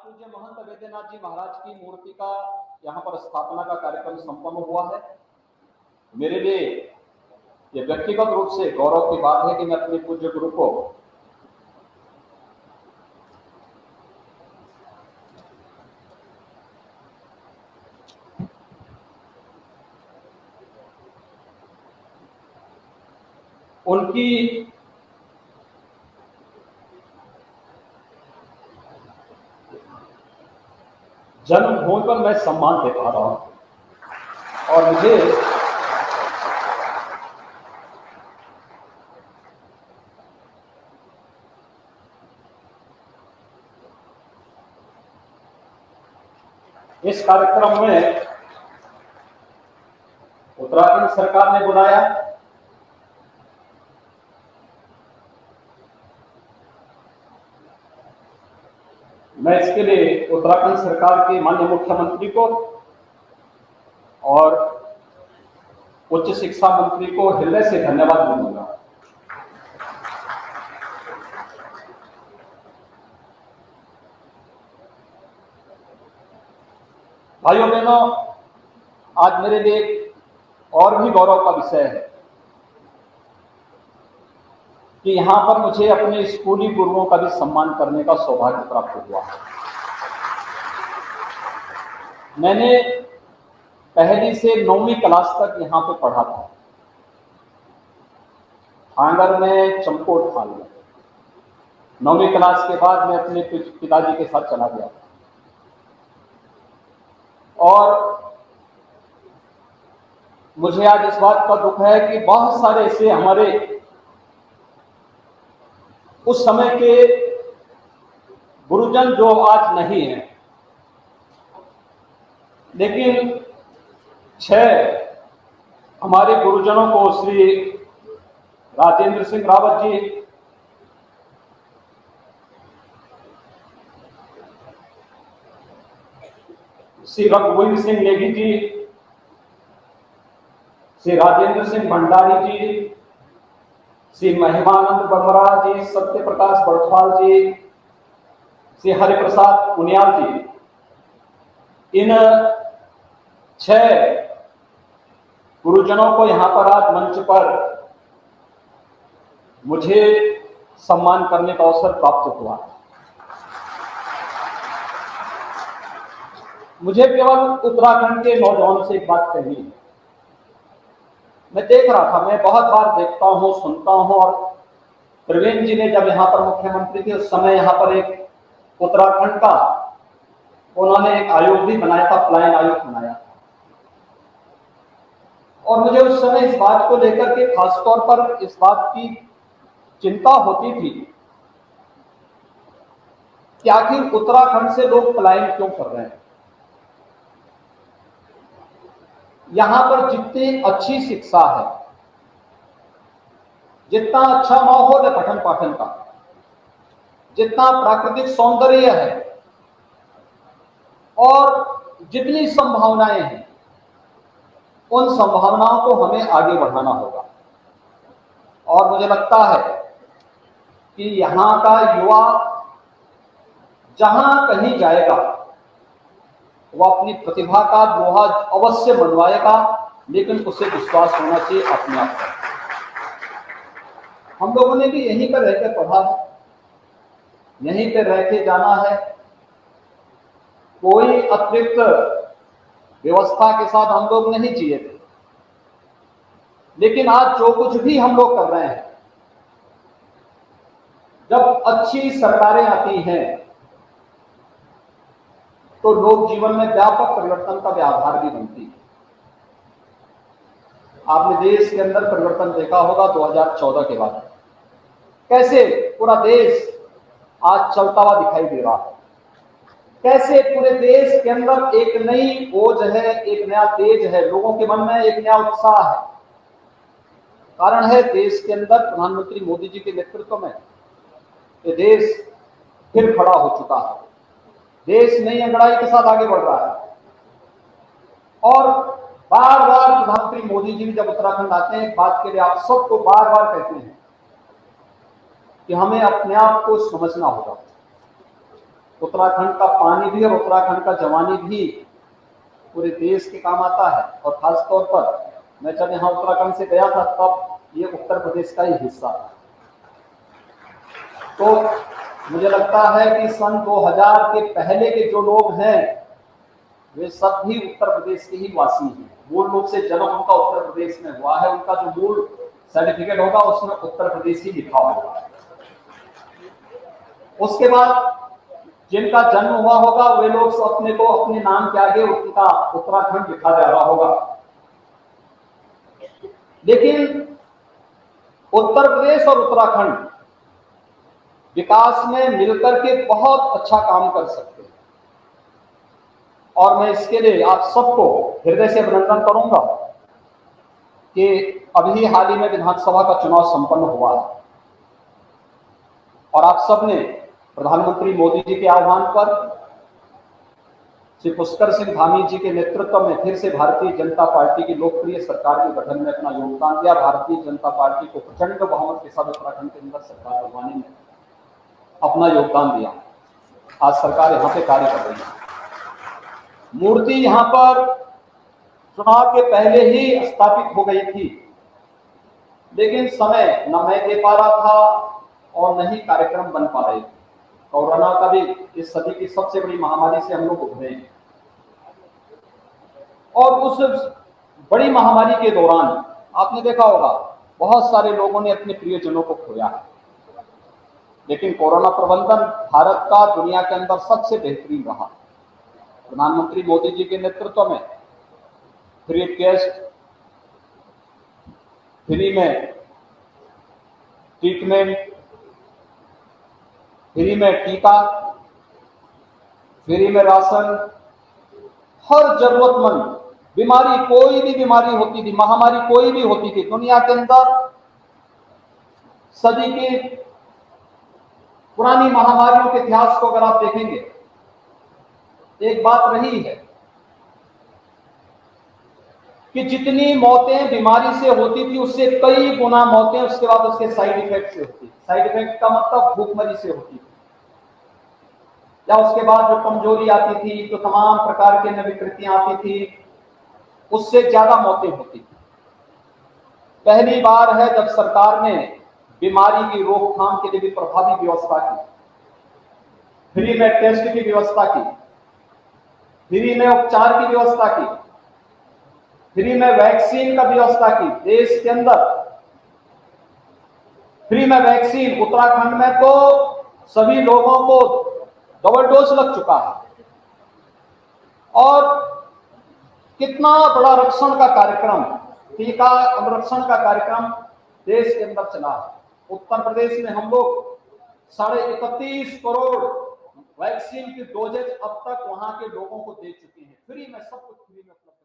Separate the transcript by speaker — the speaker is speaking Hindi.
Speaker 1: पूज्य महंत वैद्यनाथ जी महाराज की मूर्ति का यहाँ पर स्थापना का कार्यक्रम संपन्न हुआ है। मेरे लिए ये व्यक्तिगत रूप से गौरव की बात है कि मैं अपने पूज्य गुरु को उनकी जन्मभूमि पर मैं सम्मान दे पा रहा हूं और मुझे इस कार्यक्रम में उत्तराखंड सरकार ने बुलाया। मैं इसके लिए उत्तराखंड सरकार के माननीय मुख्यमंत्री को और उच्च शिक्षा मंत्री को हृदय से धन्यवाद दूंगा। भाइयों बहनों, आज मेरे लिए और भी गौरव का विषय है कि यहां पर मुझे अपने स्कूली गुरुओं का भी सम्मान करने का सौभाग्य प्राप्त हुआ। मैंने पहली से 9वीं क्लास तक यहां पे पढ़ा था, थांगर में, चमकोट थाल में। 9वीं क्लास के बाद मैं अपने पिताजी के साथ चला गया और मुझे आज इस बात का दुख है कि बहुत सारे ऐसे हमारे उस समय के गुरुजन जो आज नहीं हैं, लेकिन 6 हमारे गुरुजनों को श्री राजेंद्र सिंह रावत जी, श्री रघुवीर सिंह नेगी जी, श्री राजेंद्र सिंह भंडारी जी, श्री महिमानंद बमरा जी, सत्य प्रकाश बड़थवाल जी, श्री हरिप्रसाद पुनियाल जी, इन 6 गुरुजनों को यहां पर आज मंच पर मुझे सम्मान करने का अवसर प्राप्त हुआ। मुझे केवल उत्तराखंड के नौजवानों से एक बात कहनी है। मैं देख रहा था, मैं बहुत बार देखता हूं, सुनता हूं, और प्रवीण जी ने जब यहां पर मुख्यमंत्री थे उस समय यहां पर एक उत्तराखंड का उन्होंने एक आयोग भी बनाया था, पलायन आयोग बनाया था। और मुझे उस समय इस बात को लेकर के खासतौर पर इस बात की चिंता होती थी कि आखिर उत्तराखंड से लोग पलायन क्यों कर रहे हैं। यहां पर जितनी अच्छी शिक्षा है, जितना अच्छा माहौल है पठन पाठन का, जितना प्राकृतिक सौंदर्य है और जितनी संभावनाएं हैं, उन संभावनाओं को हमें आगे बढ़ाना होगा। और मुझे लगता है कि यहां का युवा जहां कहीं जाएगा वो अपनी प्रतिभा का लोहा अवश्य मनवाएगा, लेकिन उसे विश्वास होना चाहिए अपने आप पर। हम लोगों ने भी यहीं पर रहकर पढ़ा है, यहीं पर रह के जाना है, कोई अतिरिक्त व्यवस्था के साथ हम लोग नहीं जिए थे। लेकिन आज जो कुछ भी हम लोग कर रहे हैं, जब अच्छी सरकारें आती हैं तो लोक जीवन में व्यापक परिवर्तन का भी आधार भी बनती है। आपने देश के अंदर परिवर्तन देखा होगा 2014 के बाद, कैसे पूरा देश आज चलता हुआ दिखाई दे रहा है, कैसे पूरे देश के अंदर एक नई ओज है, एक नया तेज है, लोगों के मन में एक नया उत्साह है। कारण है देश के अंदर प्रधानमंत्री मोदी जी के नेतृत्व में ये देश फिर खड़ा हो चुका है। देश नई अंगड़ाई के साथ आगे बढ़ रहा है और बार बार प्रधानमंत्री मोदी जी जब उत्तराखंड आते हैं, एक बात के लिए आप सबको बार बार कहते हैं कि हमें अपने आप को समझना होगा। उत्तराखंड का पानी भी और उत्तराखंड का जवानी भी पूरे देश के काम आता है। और खास तौर पर मैं जब यहाँ उत्तराखंड से गया था तब ये उत्तर प्रदेश का ही हिस्सा था। तो मुझे लगता है कि सन 2000 के पहले के जो लोग हैं वे सब भी उत्तर प्रदेश के ही वासी हैं। मूल रूप से जन्म उनका उत्तर प्रदेश में हुआ है, उनका जो मूल सर्टिफिकेट होगा उसमें उत्तर प्रदेश ही लिखा होगा। उसके बाद जिनका जन्म हुआ होगा वे लोग अपने को अपने नाम के आगे उनका उत्तराखंड लिखा जा रहा होगा। लेकिन उत्तर प्रदेश और उत्तराखंड विकास में मिलकर के बहुत अच्छा काम कर सकते हैं और मैं इसके लिए आप सबको हृदय से अभिनंदन करूंगा कि अभी हाल ही में विधानसभा का चुनाव संपन्न हुआ है और आप सबने प्रधानमंत्री मोदी जी के आह्वान पर श्री पुष्कर सिंह धामी जी के नेतृत्व में फिर से भारतीय जनता पार्टी की लोकप्रिय सरकार के गठन में अपना योगदान दिया। भारतीय जनता पार्टी को प्रचंड बहुमत के साथ उत्तराखंड के अंदर सरकार बनवाने में अपना योगदान दिया। आज सरकार यहाँ पे कार्य कर रही है। मूर्ति यहाँ पर चुनाव के पहले ही स्थापित हो गई थी, लेकिन समय न मैं दे पा रहा था और न ही कार्यक्रम बन पा रहे थे। कोरोना का भी इस सदी की सबसे बड़ी महामारी से हम लोग उभरे हैं और उस बड़ी महामारी के दौरान आपने देखा होगा बहुत सारे लोगों ने अपने प्रियजनों को खोया है, लेकिन कोरोना प्रबंधन भारत का दुनिया के अंदर सबसे बेहतरीन रहा। प्रधानमंत्री मोदी जी के नेतृत्व में फ्री टेस्ट, फ्री में ट्रीटमेंट, फ्री में टीका, फ्री में राशन, हर जरूरतमंद बीमारी, कोई भी बीमारी होती थी, महामारी कोई भी होती थी दुनिया के अंदर, सदी की पुरानी महामारियों के इतिहास को अगर आप देखेंगे, एक बात रही है कि जितनी मौतें बीमारी से होती थी उससे कई गुना मौतें उसके बाद उसके साइड इफेक्ट से होती। साइड इफेक्ट का मतलब भूखमरी से होती थी या उसके बाद जो कमजोरी आती थी, जो तमाम प्रकार की विकृतियां आती थी, उससे ज्यादा मौतें होती थी। पहली बार है जब सरकार ने बीमारी की रोकथाम के लिए भी प्रभावी व्यवस्था की, फ्री में टेस्ट की व्यवस्था की, फ्री में उपचार की व्यवस्था की, फ्री में वैक्सीन का व्यवस्था की। देश के अंदर फ्री में वैक्सीन, उत्तराखंड में तो सभी लोगों को डबल डोज लग चुका है और कितना बड़ा रक्षण का कार्यक्रम, टीका अनुरक्षण का कार्यक्रम देश के अंदर चला है। उत्तर प्रदेश में हम लोग 31.5 करोड़ वैक्सीन की डोजेज अब तक वहां के लोगों को दे चुके हैं। फ्री में, सब कुछ फ्री में उपलब्ध।